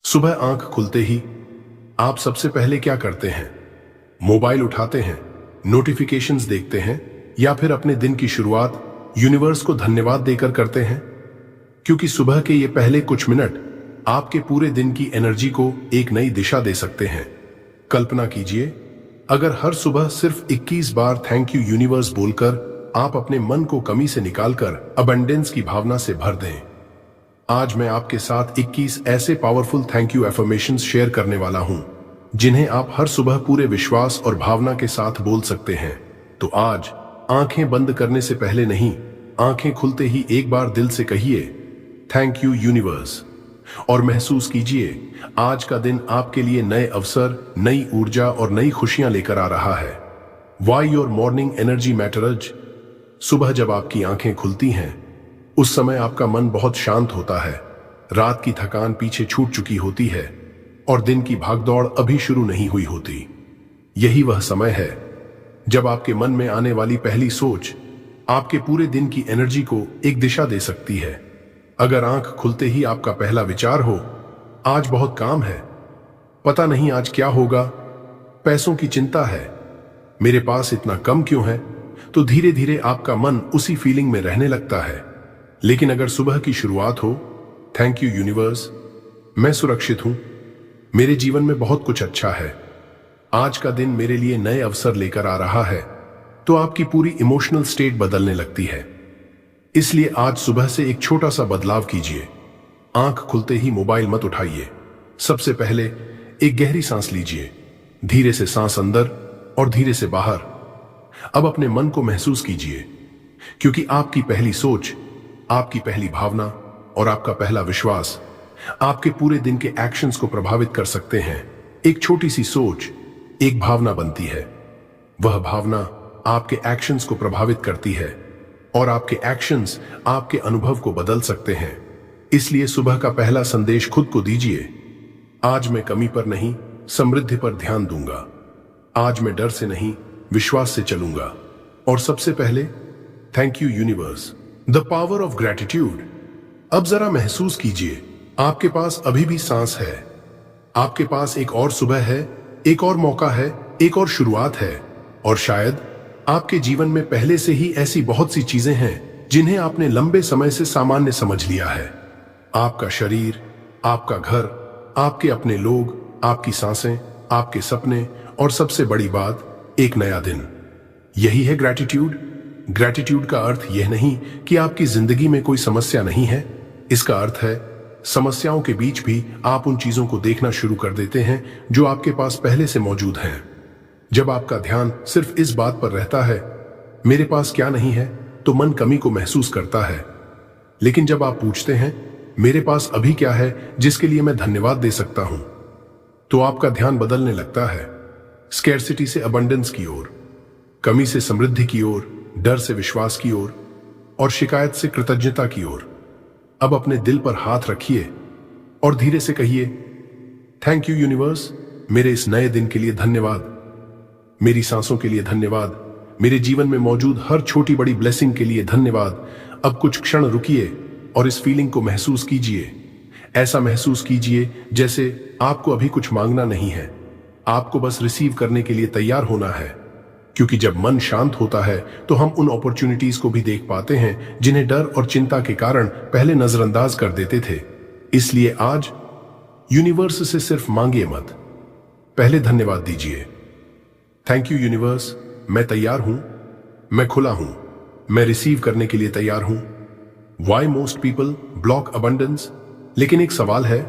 सुबह आंख खुलते ही आप सबसे पहले क्या करते हैं? मोबाइल उठाते हैं, नोटिफिकेशंस देखते हैं या फिर अपने दिन की शुरुआत यूनिवर्स को धन्यवाद देकर करते हैं? क्योंकि सुबह के ये पहले कुछ मिनट आपके पूरे दिन की एनर्जी को एक नई दिशा दे सकते हैं। कल्पना कीजिए, अगर हर सुबह सिर्फ 21 बार थैंक यू यूनिवर्स बोलकर आप अपने मन को कमी से निकालकर अबंडेंस की भावना से भर दें। आज मैं आपके साथ 21 ऐसे powerful thank you affirmations share करने वाला हूं, जिन्हें आप हर सुबह पूरे विश्वास और भावना के साथ बोल सकते हैं। तो आज आंखें बंद करने से पहले नहीं, आंखें खुलते ही एक बार दिल से कहिए थैंक यू यूनिवर्स और महसूस कीजिए आज का दिन आपके लिए नए अवसर, नई ऊर्जा और नई खुशियां लेकर आ रहा है। Why your morning energy matters. सुबह जब आपकी आंखें खुलती हैं, उस समय आपका मन बहुत शांत होता है। रात की थकान पीछे छूट चुकी होती है और दिन की भागदौड़ अभी शुरू नहीं हुई होती। यही वह समय है जब आपके मन में आने वाली पहली सोच आपके पूरे दिन की एनर्जी को एक दिशा दे सकती है। अगर आंख खुलते ही आपका पहला विचार हो आज बहुत काम है, पता नहीं आज क्या होगा, पैसों की चिंता है, मेरे पास इतना कम क्यों है, तो धीरे धीरे आपका मन उसी फीलिंग में रहने लगता है। लेकिन अगर सुबह की शुरुआत हो थैंक यू यूनिवर्स, मैं सुरक्षित हूं, मेरे जीवन में बहुत कुछ अच्छा है, आज का दिन मेरे लिए नए अवसर लेकर आ रहा है, तो आपकी पूरी इमोशनल स्टेट बदलने लगती है। इसलिए आज सुबह से एक छोटा सा बदलाव कीजिए। आंख खुलते ही मोबाइल मत उठाइए। सबसे पहले एक गहरी सांस लीजिए। धीरे से सांस अंदर और धीरे से बाहर। अब अपने मन को महसूस कीजिए, क्योंकि आपकी पहली सोच, आपकी पहली भावना और आपका पहला विश्वास आपके पूरे दिन के एक्शंस को प्रभावित कर सकते हैं। एक छोटी सी सोच एक भावना बनती है, वह भावना आपके एक्शंस को प्रभावित करती है और आपके एक्शंस आपके अनुभव को बदल सकते हैं। इसलिए सुबह का पहला संदेश खुद को दीजिए, आज मैं कमी पर नहीं समृद्धि पर ध्यान दूंगा, आज मैं डर से नहीं विश्वास से चलूंगा। और सबसे पहले thank you universe. The power of gratitude. अब जरा महसूस कीजिए, आपके पास अभी भी सांस है, आपके पास एक और सुबह है, एक और मौका है, एक और शुरुआत है, और शायद आपके जीवन में पहले से ही ऐसी बहुत सी चीजें हैं जिन्हें आपने लंबे समय से सामान्य समझ लिया है। आपका शरीर, आपका घर, आपके अपने लोग, आपकी सांसें, आपके सपने और सबसे बड़ी बात एक नया दिन। यही है ग्रैटिट्यूड। ग्रैटिट्यूड का अर्थ यह नहीं कि आपकी जिंदगी में कोई समस्या नहीं है, इसका अर्थ है समस्याओं के बीच भी आप उन चीजों को देखना शुरू कर देते हैं जो आपके पास पहले से मौजूद हैं। जब आपका ध्यान सिर्फ इस बात पर रहता है मेरे पास क्या नहीं है, तो मन कमी को महसूस करता है। लेकिन जब आप पूछते हैं मेरे पास अभी क्या है जिसके लिए मैं धन्यवाद दे सकता हूं, तो आपका ध्यान बदलने लगता है। स्कैर्सिटी से अबंडेंस की ओर, कमी से समृद्धि की ओर, डर से विश्वास की ओर और शिकायत से कृतज्ञता की ओर। अब अपने दिल पर हाथ रखिए और धीरे से कहिए थैंक यू यूनिवर्स, मेरे इस नए दिन के लिए धन्यवाद, मेरी सांसों के लिए धन्यवाद, मेरे जीवन में मौजूद हर छोटी बड़ी ब्लेसिंग के लिए धन्यवाद। अब कुछ क्षण रुकिए और इस फीलिंग को महसूस कीजिए। ऐसा महसूस कीजिए जैसे आपको अभी कुछ मांगना नहीं है, आपको बस रिसीव करने के लिए तैयार होना है। क्योंकि जब मन शांत होता है तो हम उन अपॉर्चुनिटीज को भी देख पाते हैं जिन्हें डर और चिंता के कारण पहले नजरअंदाज कर देते थे। इसलिए आज यूनिवर्स से सिर्फ मांगिए मत, पहले धन्यवाद दीजिए। थैंक यू यूनिवर्स, मैं तैयार हूं, मैं खुला हूं, मैं रिसीव करने के लिए तैयार हूं। Why most people block abundance. लेकिन एक सवाल है,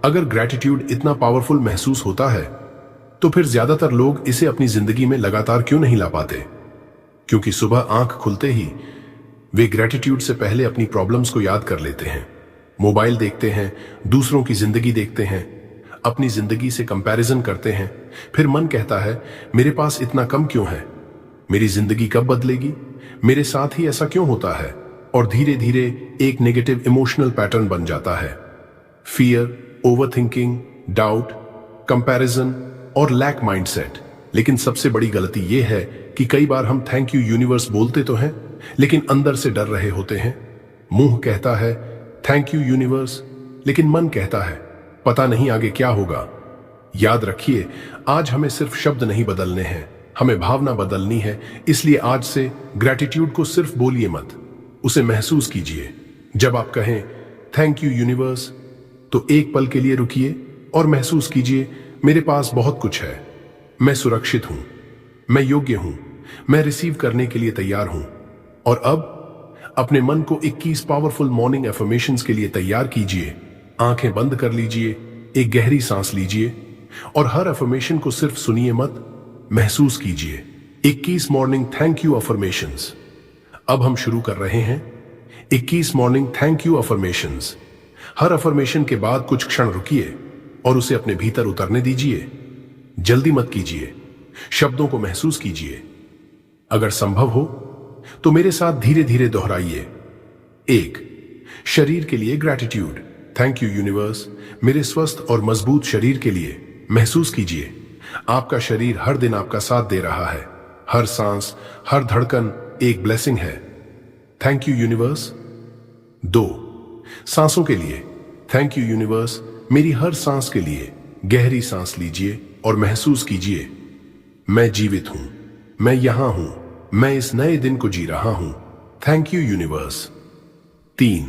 अगर ग्रैटिट्यूड इतना पावरफुल महसूस होता है तो फिर ज्यादातर लोग इसे अपनी जिंदगी में लगातार क्यों नहीं ला पाते? क्योंकि सुबह आंख खुलते ही वे ग्रैटिट्यूड से पहले अपनी प्रॉब्लम्स को याद कर लेते हैं। मोबाइल देखते हैं, दूसरों की जिंदगी देखते हैं, अपनी जिंदगी से कंपैरिजन करते हैं, फिर मन कहता है मेरे पास इतना कम क्यों है, मेरी जिंदगी कब बदलेगी, मेरे साथ ही ऐसा क्यों होता है, और धीरे धीरे एक नेगेटिव इमोशनल पैटर्न बन जाता है। फियर, ओवरथिंकिंग, डाउट, कंपैरिजन और लैक माइंडसेट। लेकिन सबसे बड़ी गलती यह है कि कई बार हम थैंक यू यूनिवर्स बोलते तो हैं, लेकिन अंदर से डर रहे होते हैं। मुंह कहता है थैंक यू यूनिवर्स, लेकिन मन कहता है पता नहीं आगे क्या होगा। याद रखिए, आज हमें सिर्फ शब्द नहीं बदलने हैं, हमें भावना बदलनी है। इसलिए आज से ग्रैटिट्यूड को सिर्फ बोलिए मत, उसे महसूस कीजिए। जब आप कहें थैंक यू यूनिवर्स, तो एक पल के लिए रुकिए और महसूस कीजिए, मेरे पास बहुत कुछ है, मैं सुरक्षित हूं, मैं योग्य हूं, मैं रिसीव करने के लिए तैयार हूं। और अब अपने मन को 21 पावरफुल मॉर्निंग एफर्मेशंस के लिए तैयार कीजिए। आंखें बंद कर लीजिए, एक गहरी सांस लीजिए और हर अफर्मेशन को सिर्फ सुनिए मत, महसूस कीजिए। 21 मॉर्निंग थैंक यू अफर्मेशंस। अब हम शुरू कर रहे हैं 21 morning thank you affirmations. Her affirmation के बाद कुछ क्षण रुकिए और उसे अपने भीतर उतरने दीजिए। जल्दी मत कीजिए, शब्दों को महसूस कीजिए। अगर संभव हो तो मेरे साथ धीरे धीरे दोहराइए। 1, शरीर के लिए ग्रैटिट्यूड। थैंक यू यूनिवर्स, मेरे स्वस्थ और मजबूत शरीर के लिए। महसूस कीजिए, आपका शरीर हर दिन आपका साथ दे रहा है। हर सांस, हर धड़कन एक ब्लेसिंग है। Thank you universe. 2, सांसों के लिए। थैंक यू यूनिवर्स, मेरी हर सांस के लिए। गहरी सांस लीजिए और महसूस कीजिए, मैं जीवित हूं, मैं यहां हूं, मैं इस नए दिन को जी रहा हूं। Thank you universe. 3,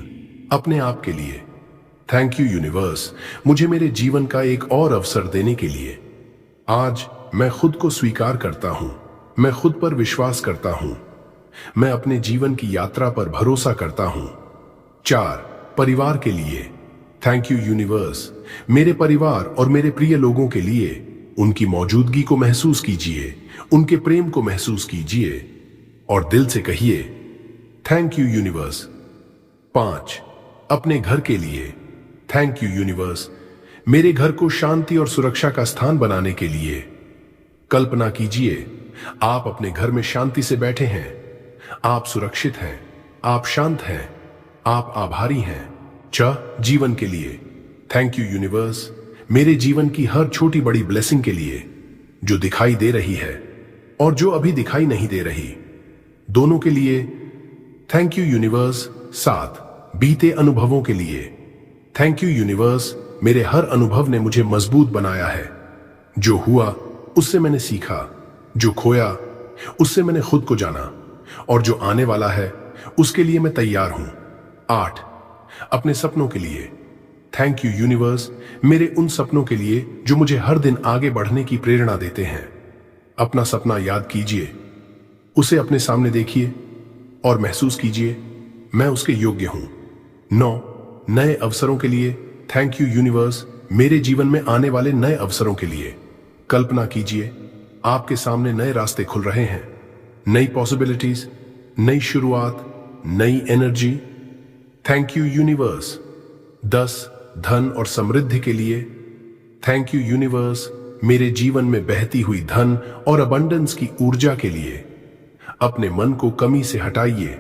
अपने आप के लिए। थैंक यू यूनिवर्स, मुझे मेरे जीवन का एक और अवसर देने के लिए। आज मैं खुद को स्वीकार करता हूं, मैं खुद पर विश्वास करता हूं, मैं अपने जीवन की यात्रा पर भरोसा करता हूं। 4, परिवार के लिए। थैंक यू यूनिवर्स, मेरे परिवार और मेरे प्रिय लोगों के लिए। उनकी मौजूदगी को महसूस कीजिए, उनके प्रेम को महसूस कीजिए और दिल से कहिए थैंक यू यूनिवर्स। 5, अपने घर के लिए। थैंक यू यूनिवर्स, मेरे घर को शांति और सुरक्षा का स्थान बनाने के लिए। कल्पना कीजिए, आप अपने घर में शांति से बैठे हैं, आप सुरक्षित हैं, आप शांत हैं, आप आभारी हैं। 6, जीवन के लिए। थैंक यू यूनिवर्स, मेरे जीवन की हर छोटी बड़ी ब्लेसिंग के लिए, जो दिखाई दे रही है और जो अभी दिखाई नहीं दे रही, दोनों के लिए। Thank you universe. 7, बीते अनुभवों के लिए। थैंक यू यूनिवर्स, मेरे हर अनुभव ने मुझे मजबूत बनाया है। जो हुआ उससे मैंने सीखा, जो खोया उससे मैंने खुद को जाना, और जो आने वाला है उसके लिए मैं तैयार हूं। 8, अपने सपनों के लिए। थैंक यू यूनिवर्स, मेरे उन सपनों के लिए जो मुझे हर दिन आगे बढ़ने की प्रेरणा देते हैं। अपना सपना याद कीजिए, उसे अपने सामने देखिए और महसूस कीजिए, मैं उसके योग्य हूं। 9, नए अवसरों के लिए। थैंक यू यूनिवर्स, मेरे जीवन में आने वाले नए अवसरों के लिए। कल्पना कीजिए, आपके सामने नए रास्ते खुल रहे हैं, नई पॉसिबिलिटीज, नई शुरुआत, नई एनर्जी। Thank you universe. 10, धन और समृद्धि के लिए। थैंक यू यूनिवर्स, मेरे जीवन में बहती हुई धन और अबंडेंस की ऊर्जा के लिए। अपने मन को कमी से हटाइए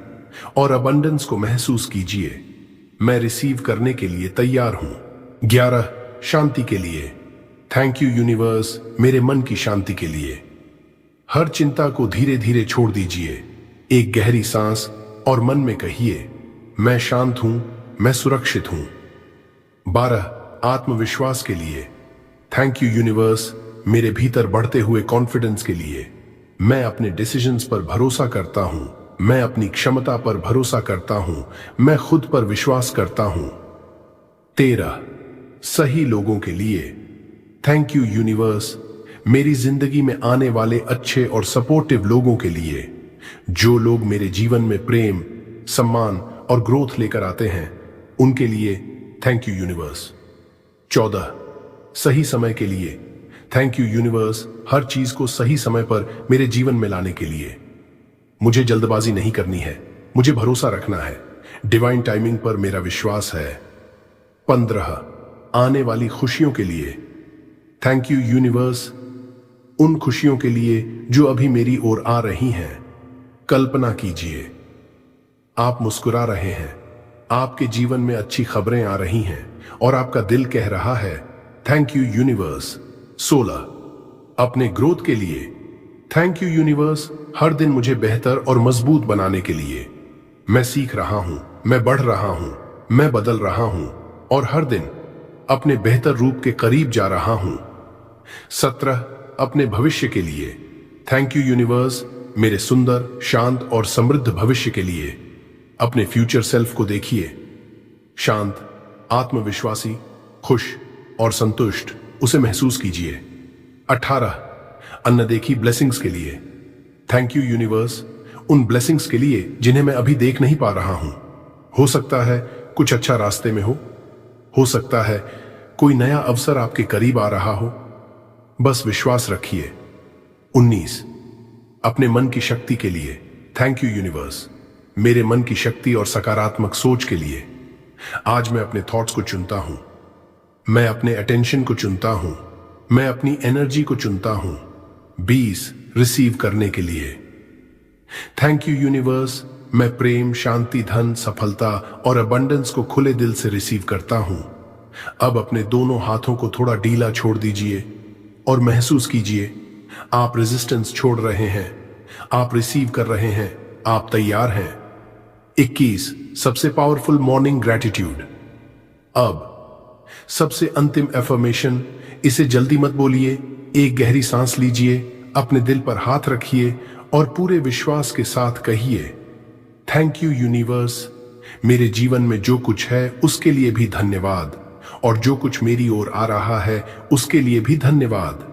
और अबंडेंस को महसूस कीजिए, मैं रिसीव करने के लिए तैयार हूं। 11, शांति के लिए। थैंक यू यूनिवर्स, मेरे मन की शांति के लिए। हर चिंता को धीरे धीरे छोड़ दीजिए, एक गहरी सांस और मन में कहिए, मैं शांत हूं, मैं सुरक्षित हूं। 12, आत्मविश्वास के लिए। थैंक यू यूनिवर्स, मेरे भीतर बढ़ते हुए कॉन्फिडेंस के लिए। मैं अपने डिसीजंस पर भरोसा करता हूं, मैं अपनी क्षमता पर भरोसा करता हूं, मैं खुद पर विश्वास करता हूं। 13, सही लोगों के लिए। थैंक यू यूनिवर्स, मेरी जिंदगी में आने वाले अच्छे और सपोर्टिव लोगों के लिए, जो लोग मेरे जीवन में प्रेम, सम्मान और ग्रोथ लेकर आते हैं, उनके लिए। Thank you universe. 14, सही समय के लिए। थैंक यू यूनिवर्स, हर चीज को सही समय पर मेरे जीवन में लाने के लिए। मुझे जल्दबाजी नहीं करनी है, मुझे भरोसा रखना है, डिवाइन टाइमिंग पर मेरा विश्वास है। 15, आने वाली खुशियों के लिए। थैंक यू यूनिवर्स, उन खुशियों के लिए जो अभी मेरी ओर आ रही हैं। कल्पना कीजिए, आप मुस्कुरा रहे हैं, आपके जीवन में अच्छी खबरें आ रही हैं और आपका दिल कह रहा है थैंक यू यूनिवर्स। 16, अपने ग्रोथ के लिए। थैंक यू यूनिवर्स, हर दिन मुझे बेहतर और मजबूत बनाने के लिए। मैं सीख रहा हूं, मैं बढ़ रहा हूं, मैं बदल रहा हूं और हर दिन अपने बेहतर रूप के करीब जा रहा हूं। 17 अपने भविष्य के लिए, थैंक यू यूनिवर्स मेरे सुंदर, शांत और समृद्ध भविष्य के लिए। अपने फ्यूचर सेल्फ को देखिए, शांत, आत्मविश्वासी, खुश और संतुष्ट उसे महसूस कीजिए। 18 अनदेखी ब्लेसिंग्स के लिए, थैंक यू यूनिवर्स उन ब्लेसिंग्स के लिए जिन्हें मैं अभी देख नहीं पा रहा हूं। हो सकता है कुछ अच्छा रास्ते में हो सकता है कोई नया अवसर आपके करीब आ रहा हो, बस विश्वास रखिए। 19 अपने मन की शक्ति के लिए, थैंक यू यूनिवर्स मेरे मन की शक्ति और सकारात्मक सोच के लिए। आज मैं अपने थॉट्स को चुनता हूं, मैं अपने अटेंशन को चुनता हूं, मैं अपनी एनर्जी को चुनता हूं। 20 रिसीव करने के लिए, थैंक यू यूनिवर्स मैं प्रेम, शांति, धन, सफलता और अबंडेंस को खुले दिल से रिसीव करता हूं। अब अपने दोनों हाथों को थोड़ा ढीला छोड़ दीजिए और महसूस कीजिए आप रेजिस्टेंस छोड़ रहे हैं, आप रिसीव कर रहे हैं, आप तैयार हैं। 21 सबसे पावरफुल मॉर्निंग ग्रैटिट्यूड। अब सबसे अंतिम एफर्मेशन, इसे जल्दी मत बोलिए, एक गहरी सांस लीजिए, अपने दिल पर हाथ रखिए और पूरे विश्वास के साथ कहिए, थैंक यू यूनिवर्स मेरे जीवन में जो कुछ है उसके लिए भी धन्यवाद, और जो कुछ मेरी ओर आ रहा है उसके लिए भी धन्यवाद।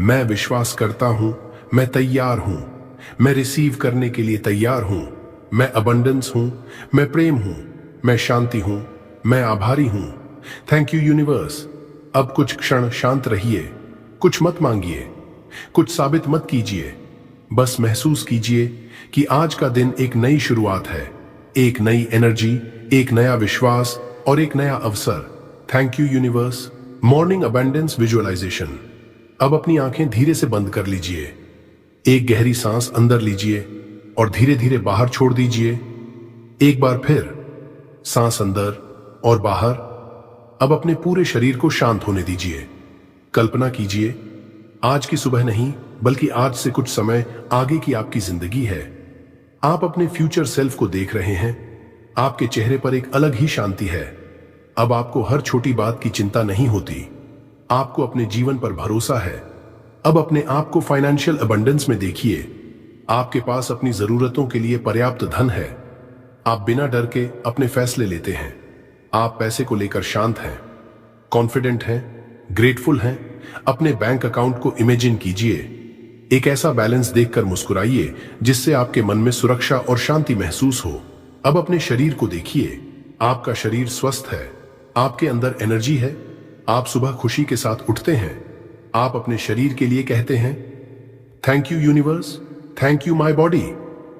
मैं विश्वास करता हूं, मैं तैयार हूं, मैं रिसीव करने के लिए तैयार हूं, मैं अबंडेंस हूं, मैं प्रेम हूं, मैं शांति हूं, मैं आभारी हूं। Thank you universe. अब कुछ क्षण शांत रहिए, कुछ मत मांगिए, कुछ साबित मत कीजिए, बस महसूस कीजिए कि आज का दिन एक नई शुरुआत है, एक नई एनर्जी, एक नया विश्वास और एक नया अवसर। Thank you universe. Morning abundance visualisation. अब अपनी आंखें धीरे से बंद कर लीजिए, एक गहरी सांस अंदर लीजिए और धीरे धीरे बाहर छोड़ दीजिए। एक बार फिर सांस अंदर और बाहर। अब अपने पूरे शरीर को शांत होने दीजिए। कल्पना कीजिए आज की सुबह नहीं बल्कि आज से कुछ समय आगे की आपकी जिंदगी है। आप अपने फ्यूचर सेल्फ को देख रहे हैं, आपके चेहरे पर एक अलग ही शांति है। अब आपको हर छोटी बात की चिंता नहीं होती, आपको अपने जीवन पर भरोसा है। अब अपने आप को फाइनेंशियल अबंडेंस में देखिए, आपके पास अपनी जरूरतों के लिए पर्याप्त धन है। आप बिना डर के अपने फैसले लेते हैं, आप पैसे को लेकर शांत हैं, कॉन्फिडेंट हैं, ग्रेटफुल हैं। अपने बैंक अकाउंट को इमेजिन कीजिए, एक ऐसा बैलेंस देखकर मुस्कुराइए जिससे आपके मन में सुरक्षा और शांति महसूस हो। अब अपने शरीर को देखिए, आपका शरीर स्वस्थ है, आपके अंदर एनर्जी है, आप सुबह खुशी के साथ उठते हैं। आप अपने शरीर के लिए कहते हैं, thank you universe, thank you my body.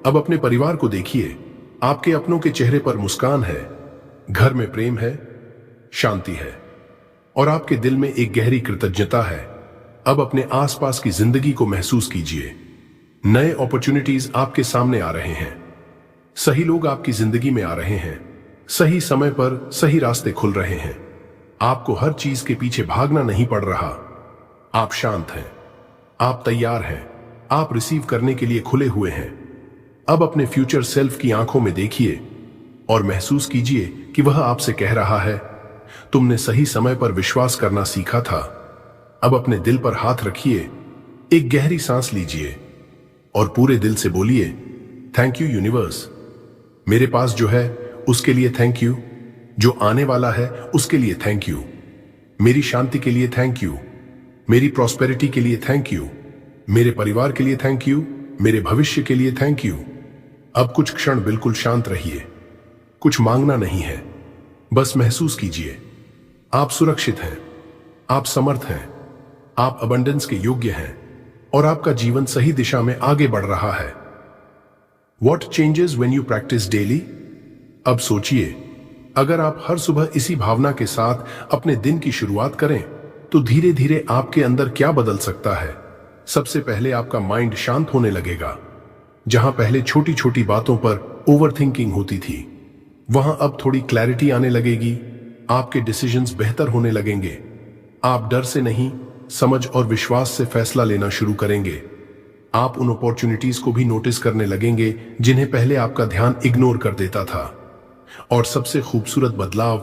अब अपने परिवार को देखिए, आपके अपनों के चेहरे पर मुस्कान है, घर में प्रेम है, शांति है और आपके दिल में एक गहरी कृतज्ञता है। अब अपने आसपास की जिंदगी को महसूस कीजिए, नए अपॉर्चुनिटीज आपके सामने आ रहे हैं, सही लोग आपकी जिंदगी में आ रहे हैं, सही समय पर सही रास्ते खुल रहे हैं। आपको हर चीज के पीछे भागना नहीं पड़ रहा, आप शांत हैं, आप तैयार हैं, आप रिसीव करने के लिए खुले हुए हैं। अब अपने फ्यूचर सेल्फ की आंखों में देखिए और महसूस कीजिए कि वह आपसे कह रहा है, तुमने सही समय पर विश्वास करना सीखा था। अब अपने दिल पर हाथ रखिए, एक गहरी सांस लीजिए और पूरे दिल से बोलिए, थैंक यू यूनिवर्स। मेरे पास जो है उसके लिए थैंक यू, जो आने वाला है उसके लिए थैंक यू, मेरी शांति के लिए थैंक यू, मेरी प्रॉस्पेरिटी के लिए थैंक यू, मेरे परिवार के लिए थैंक यू, मेरे भविष्य के लिए थैंक यू। अब कुछ क्षण बिल्कुल शांत रहिए, कुछ मांगना नहीं है, बस महसूस कीजिए आप सुरक्षित हैं, आप समर्थ हैं, आप अबंडेंस के योग्य हैं और आपका जीवन सही दिशा में आगे बढ़ रहा है। What changes when you practice daily? अब सोचिए, अगर आप हर सुबह इसी भावना के साथ अपने दिन की शुरुआत करें तो धीरे धीरे आपके अंदर क्या बदल सकता है। सबसे पहले आपका माइंड शांत होने लगेगा। जहां पहले छोटी छोटी बातों पर ओवरथिंकिंग होती थी, वहां अब थोड़ी क्लैरिटी आने लगेगी। आपके डिसीजंस बेहतर होने लगेंगे। आप डर से नहीं, समझ और विश्वास से फैसला लेना शुरू करेंगे। आप उन अपॉर्चुनिटीज को भी नोटिस करने लगेंगे जिन्हें पहले आपका ध्यान इग्नोर कर देता था। और सबसे खूबसूरत बदलाव,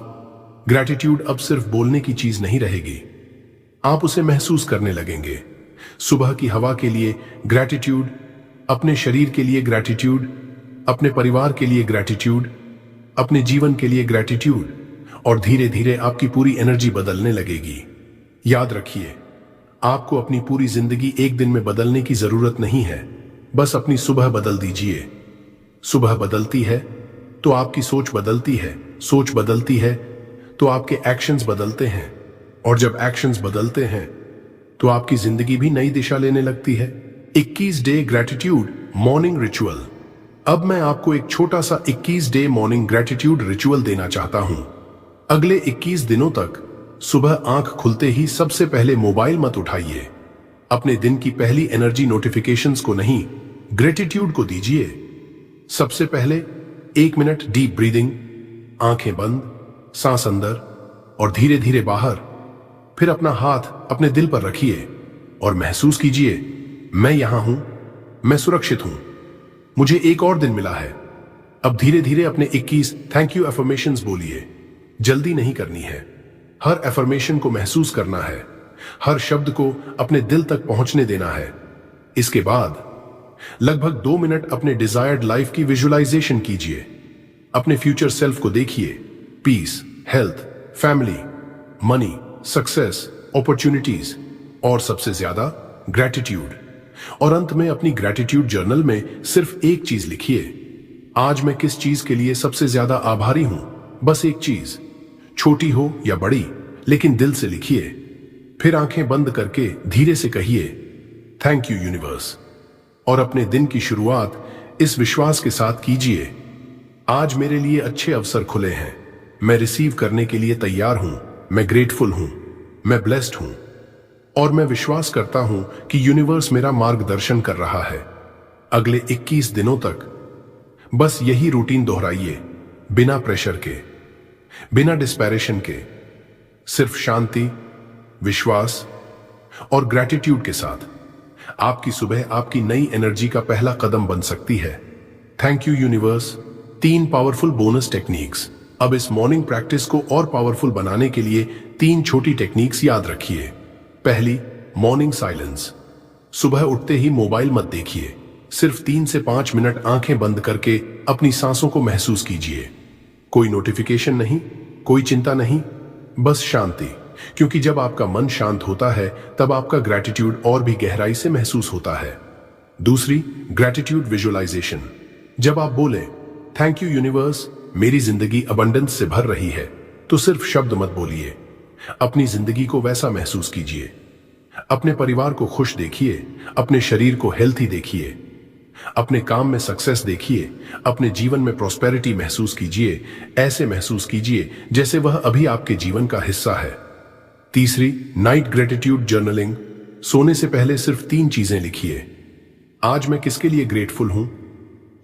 ग्रैटिट्यूड अब सिर्फ बोलने की चीज नहीं रहेगी, आप उसे महसूस करने लगेंगे। सुबह की हवा के लिए ग्रैटिट्यूड, अपने शरीर के लिए ग्रैटिट्यूड, अपने परिवार के लिए ग्रैटिट्यूड, अपने जीवन के लिए ग्रैटिट्यूड, और धीरे धीरे आपकी पूरी एनर्जी बदलने लगेगी। याद रखिए, आपको अपनी पूरी जिंदगी एक दिन में बदलने की जरूरत नहीं है, बस अपनी सुबह बदल दीजिए। सुबह बदलती है तो आपकी सोच बदलती है, सोच बदलती है तो आपके एक्शंस बदलते हैं, और जब एक्शंस बदलते हैं तो आपकी जिंदगी भी नई दिशा लेने लगती है। 21 डे ग्रैटिट्यूड मॉर्निंग रिचुअल। अब मैं आपको एक छोटा सा 21 डे मॉर्निंग ग्रैटिट्यूड रिचुअल देना चाहता हूं। अगले 21 दिनों तक सुबह आंख खुलते ही सबसे पहले मोबाइल मत उठाइए। अपने दिन की पहली एनर्जी नोटिफिकेशंस को नहीं, ग्रेटिट्यूड को दीजिए। सबसे पहले 1 मिनट डीप ब्रीदिंग, आंखें बंद, सांस अंदर और धीरे धीरे बाहर। फिर अपना हाथ अपने दिल पर रखिए और महसूस कीजिए, मैं यहां हूं, मैं सुरक्षित हूं, मुझे एक और दिन मिला है। अब धीरे धीरे अपने 21 थैंक यू एफर्मेशंस बोलिए। जल्दी नहीं करनी है, हर एफर्मेशन को महसूस करना है, हर शब्द को अपने दिल तक पहुंचने देना है। इसके बाद लगभग 2 मिनट अपने डिजायर्ड लाइफ की विजुअलाइजेशन कीजिए। अपने फ्यूचर सेल्फ को देखिए, peace, health, family, money, success, opportunities और सबसे ज्यादा ग्रैटिट्यूड। और अंत में अपनी ग्रैटिट्यूड जर्नल में सिर्फ एक चीज लिखिए, आज मैं किस चीज के लिए सबसे ज्यादा आभारी हूं। बस एक चीज, छोटी हो या बड़ी, लेकिन दिल से लिखिए। फिर आंखें बंद करके धीरे से कहिए, थैंक यू यूनिवर्स। और अपने दिन की शुरुआत इस विश्वास के साथ कीजिए, आज मेरे लिए अच्छे अवसर खुले हैं, मैं रिसीव करने के लिए तैयार हूं, मैं ग्रेटफुल हूं, मैं ब्लेस्ड हूं, और मैं विश्वास करता हूं कि यूनिवर्स मेरा मार्गदर्शन कर रहा है। अगले 21 दिनों तक बस यही रूटीन दोहराइए, बिना प्रेशर के, बिना डिस्पैरेशन के, सिर्फ शांति, विश्वास और ग्रैटिट्यूड के साथ। आपकी सुबह आपकी नई एनर्जी का पहला कदम बन सकती है। Thank you universe. 3 powerful bonus techniques. अब इस मॉर्निंग प्रैक्टिस को और पावरफुल बनाने के लिए 3 छोटी टेक्निक्स याद रखिए। पहली, मॉर्निंग साइलेंस। सुबह उठते ही मोबाइल मत देखिए, सिर्फ 3 से 5 मिनट आंखें बंद करके अपनी सांसों को महसूस कीजिए। कोई नोटिफिकेशन नहीं, कोई चिंता नहीं, बस शांति। क्योंकि जब आपका मन शांत होता है तब आपका ग्रैटिट्यूड और भी गहराई से महसूस होता है। दूसरी, ग्रैटिट्यूड विजुअलाइजेशन। जब आप बोले, थैंक यू यूनिवर्स, मेरी जिंदगी अबंडेंस से भर रही है, तो सिर्फ शब्द मत बोलिए, अपनी जिंदगी को वैसा महसूस कीजिए। अपने परिवार को खुश देखिए, अपने शरीर को हेल्थी देखिए, अपने काम में सक्सेस देखिए, अपने जीवन में प्रॉस्पेरिटी महसूस कीजिए। ऐसे महसूस कीजिए जैसे वह अभी आपके जीवन का हिस्सा है। तीसरी, नाइट ग्रेटिट्यूड जर्नलिंग। सोने से पहले सिर्फ 3 चीजें लिखिए। आज मैं किसके लिए ग्रेटफुल हूं,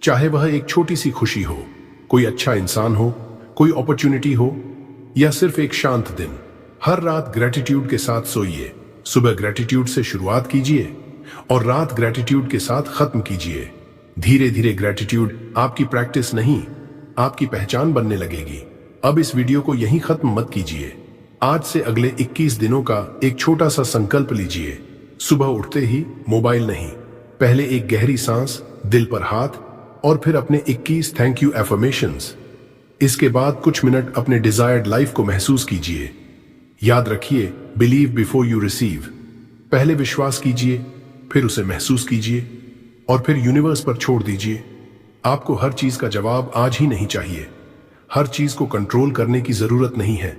चाहे वह एक छोटी सी खुशी हो, कोई अच्छा इंसान हो, कोई अपॉर्चुनिटी हो, या सिर्फ एक शांत दिन। हर रात ग्रेटिट्यूड के साथ सोइए। सुबह ग्रेटिट्यूड से शुरुआत कीजिए और रात ग्रेटिट्यूड के साथ खत्म कीजिए। धीरे धीरे ग्रेटिट्यूड आपकी प्रैक्टिस नहीं, आपकी पहचान बनने लगेगी। अब इस वीडियो को यहीं खत्म मत कीजिए। आज से अगले 21 दिनों का एक छोटा सा संकल्प लीजिए। सुबह उठते ही मोबाइल नहीं, पहले एक गहरी सांस, दिल पर हाथ, और फिर अपने 21 थैंक यू एफर्मेशंस। इसके बाद कुछ मिनट अपने डिजायर्ड लाइफ को महसूस कीजिए। याद रखिए, बिलीव बिफोर यू रिसीव। पहले विश्वास कीजिए, फिर उसे महसूस कीजिए, और फिर यूनिवर्स पर छोड़ दीजिए। आपको हर चीज का जवाब आज ही नहीं चाहिए, हर चीज को कंट्रोल करने की जरूरत नहीं है।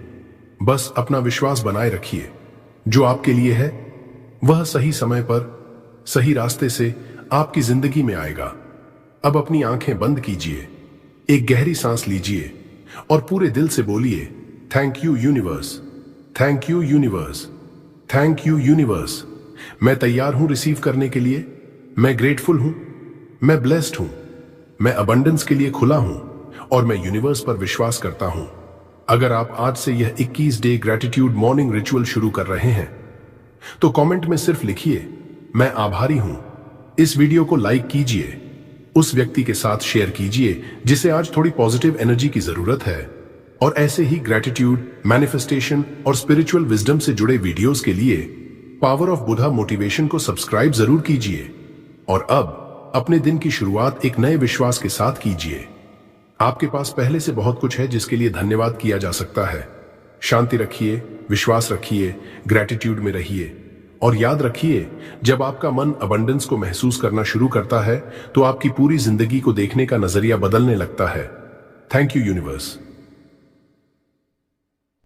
बस अपना विश्वास बनाए रखिए, जो आपके लिए है वह सही समय पर, सही रास्ते से आपकी जिंदगी में आएगा। अब अपनी आंखें बंद कीजिए, एक गहरी सांस लीजिए और पूरे दिल से बोलिए, thank you universe, thank you universe, thank you universe. मैं तैयार हूं रिसीव करने के लिए, मैं ग्रेटफुल हूं, मैं ब्लेस्ड हूं, मैं अबंडेंस के लिए खुला हूं, और मैं यूनिवर्स पर विश्वास करता हूं। अगर आप आज से यह 21 डे ग्रैटिट्यूड मॉर्निंग रिचुअल शुरू कर रहे हैं तो कमेंट में सिर्फ लिखिए, मैं आभारी हूं। इस वीडियो को लाइक कीजिए, उस व्यक्ति के साथ शेयर कीजिए जिसे आज थोड़ी पॉजिटिव एनर्जी की जरूरत है, और ऐसे ही ग्रेटिट्यूड, मैनिफेस्टेशन और स्पिरिचुअल विजडम से जुड़े वीडियोस के लिए पावर ऑफ बुधा मोटिवेशन को सब्सक्राइब जरूर कीजिए। और अब अपने दिन की शुरुआत एक नए विश्वास के साथ कीजिए। आपके पास पहले से बहुत कुछ है जिसके लिए धन्यवाद किया जा सकता है। शांति रखिए, विश्वास रखिए, ग्रेटिट्यूड में रहिए और याद रखिए, जब आपका मन अबंडेंस को महसूस करना शुरू करता है तो आपकी पूरी जिंदगी को देखने का नजरिया बदलने लगता है। Thank you universe.